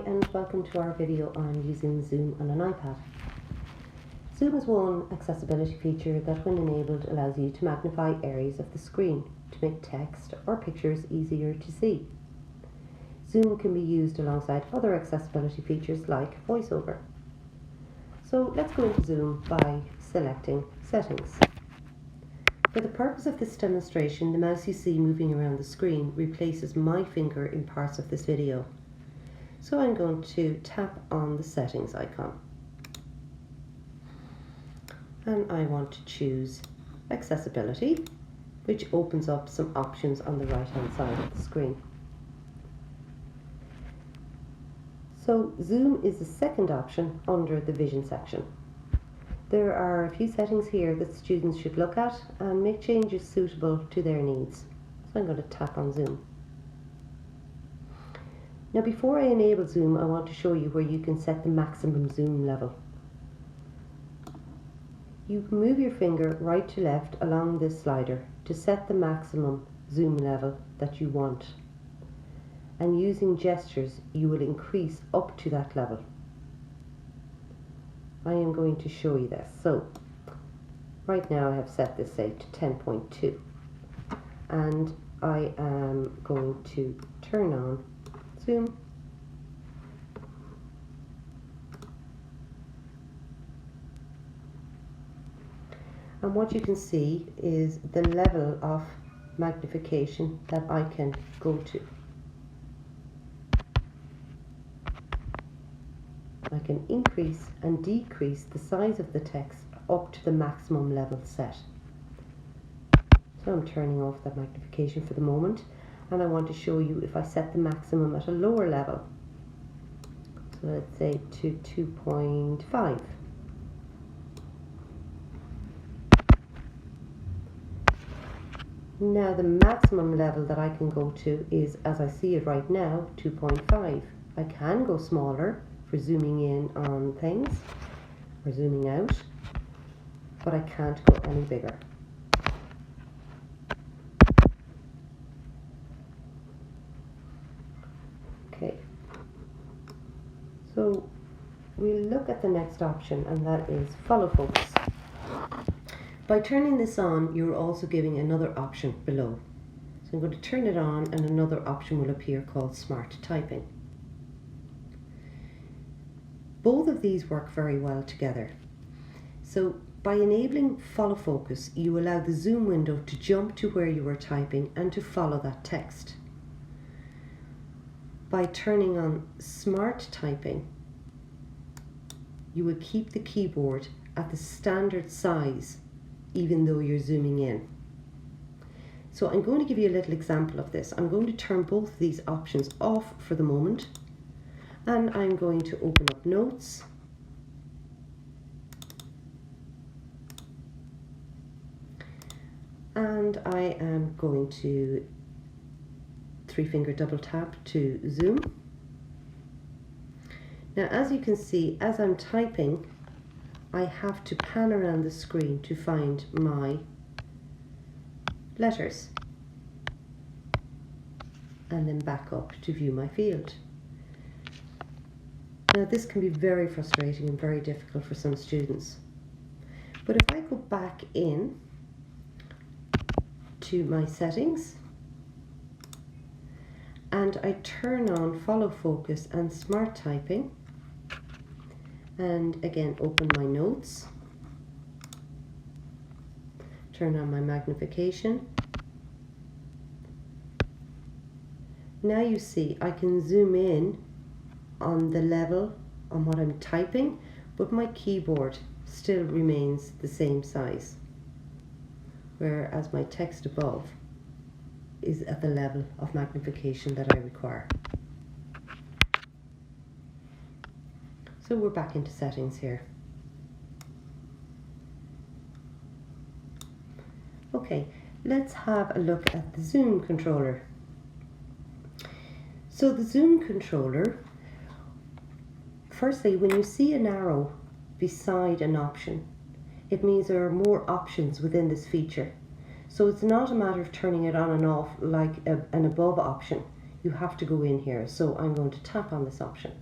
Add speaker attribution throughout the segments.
Speaker 1: and welcome to our video on using Zoom on an iPad. Zoom is one accessibility feature that, when enabled, allows you to magnify areas of the screen to make text or pictures easier to see. Zoom can be used alongside other accessibility features like VoiceOver. So let's go into Zoom by selecting Settings. For the purpose of this demonstration, the mouse you see moving around the screen replaces my finger in parts of this video. So I'm going to tap on the settings icon. And I want to choose accessibility, which opens up some options on the right hand side of the screen. So Zoom is the second option under the vision section. There are a few settings here that students should look at and make changes suitable to their needs. So I'm going to tap on Zoom. Now, before I enable Zoom, I want to show you where you can set the maximum zoom level. You can move your finger right to left along this slider to set the maximum zoom level that you want. And using gestures, you will increase up to that level. I am going to show you this. So, right now I have set this, say, to 10.2. And I am going to turn on Zoom. And what you can see is the level of magnification that I can go to. I can increase and decrease the size of the text up to the maximum level set. So I'm turning off that magnification for the moment. And I want to show you if I set the maximum at a lower level. So let's say to 2.5. Now the maximum level that I can go to is, as I see it right now, 2.5. I can go smaller for zooming in on things or zooming out, but I can't go any bigger. Okay, so we'll look at the next option, and that is follow focus. By turning this on, you're also giving another option below. So I'm going to turn it on, and another option will appear called smart typing. Both of these work very well together. So by enabling follow focus, you allow the zoom window to jump to where you are typing and to follow that text. By turning on smart typing, you will keep the keyboard at the standard size even though you're zooming in. So I'm going to give you a little example of this. I'm going to turn both these options off for the moment, and I'm going to open up Notes. And I am going to three-finger double tap to zoom. Now, as you can see, as I'm typing, I have to pan around the screen to find my letters and then back up to view my field. Now, this can be very frustrating and very difficult for some students. But if I go back in to my settings, and I turn on follow focus and smart typing, and again open my notes, turn on my magnification. Now you see I can zoom in on the level on what I'm typing, but my keyboard still remains the same size, whereas my text above is at the level of magnification that I require. So we're back into settings here. Okay, let's have a look at the zoom controller. So the zoom controller, firstly, when you see an arrow beside an option, it means there are more options within this feature. So it's not a matter of turning it on and off like an above option. You have to go in here. So I'm going to tap on this option.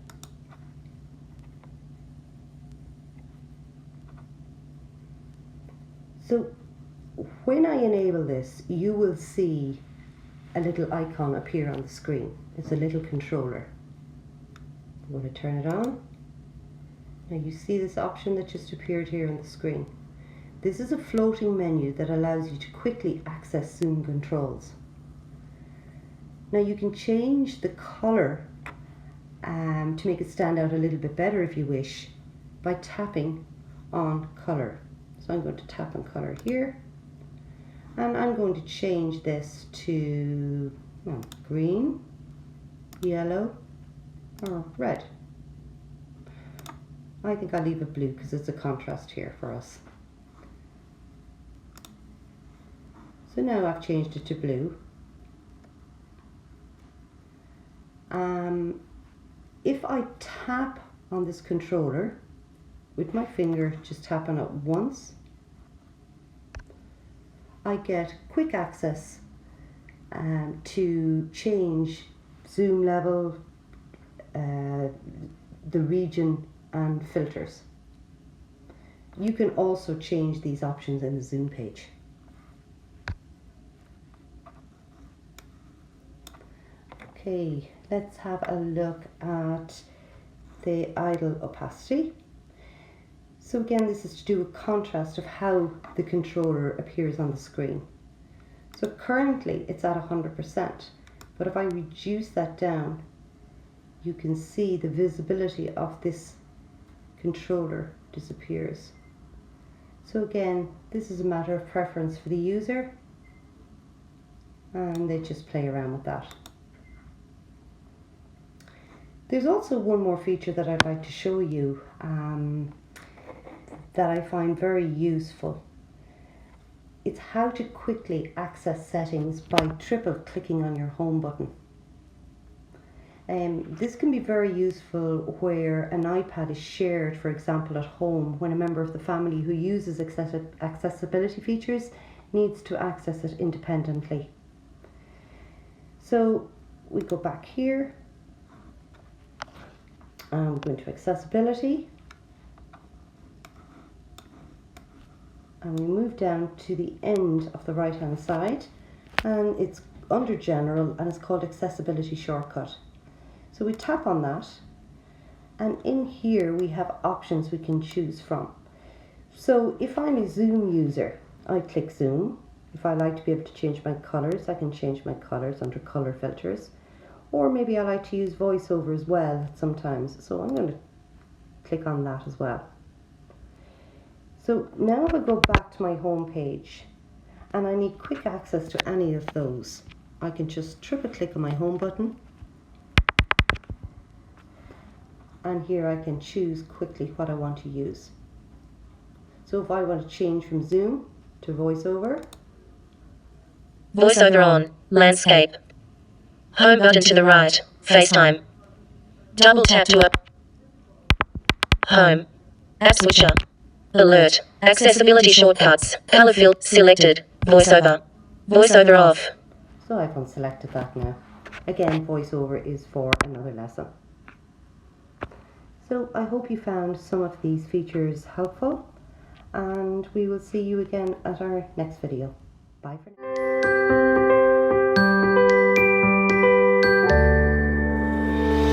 Speaker 1: So when I enable this, you will see a little icon appear on the screen. It's a little controller. I'm going to turn it on. Now you see this option that just appeared here on the screen. This is a floating menu that allows you to quickly access zoom controls. Now you can change the colour to make it stand out a little bit better if you wish by tapping on colour. So I'm going to tap on colour here, and I'm going to change this to green, yellow or red. I think I'll leave it blue because it's a contrast here for us. So now I've changed it to blue. If I tap on this controller with my finger, just tap on it once, I get quick access to change zoom level, the region and filters. You can also change these options in the zoom page. Okay, let's have a look at the idle opacity. So again, this is to do with contrast of how the controller appears on the screen. So currently it's at 100%, but if I reduce that down, you can see the visibility of this controller disappears. So again, this is a matter of preference for the user, and they just play around with that. There's also one more feature that I'd like to show you that I find very useful. It's how to quickly access settings by triple clicking on your home button. This can be very useful where an iPad is shared, for example at home, when a member of the family who uses accessibility features needs to access it independently. So we go back here and we go into accessibility, and we move down to the end of the right hand side, and it's under general and it's called accessibility shortcut. So we tap on that, and in here we have options we can choose from. So if I'm a zoom user, I click zoom. If I like to be able to change my colours, I can change my colours under colour filters. Or maybe I like to use voiceover as well sometimes, so I'm going to click on that as well. So now if I go back to my home page and I need quick access to any of those, I can just triple click on my home button, and here I can choose quickly what I want to use. So if I want to change from zoom to voiceover.
Speaker 2: Voiceover on, landscape. Home button to the right, FaceTime. Double tap to up. Home. App switcher. Alert. Accessibility shortcuts. Color field selected. Voiceover. Voiceover off.
Speaker 1: So I've unselected that now. Again, voiceover is for another lesson. So I hope you found some of these features helpful, and we will see you again at our next video. Bye for now.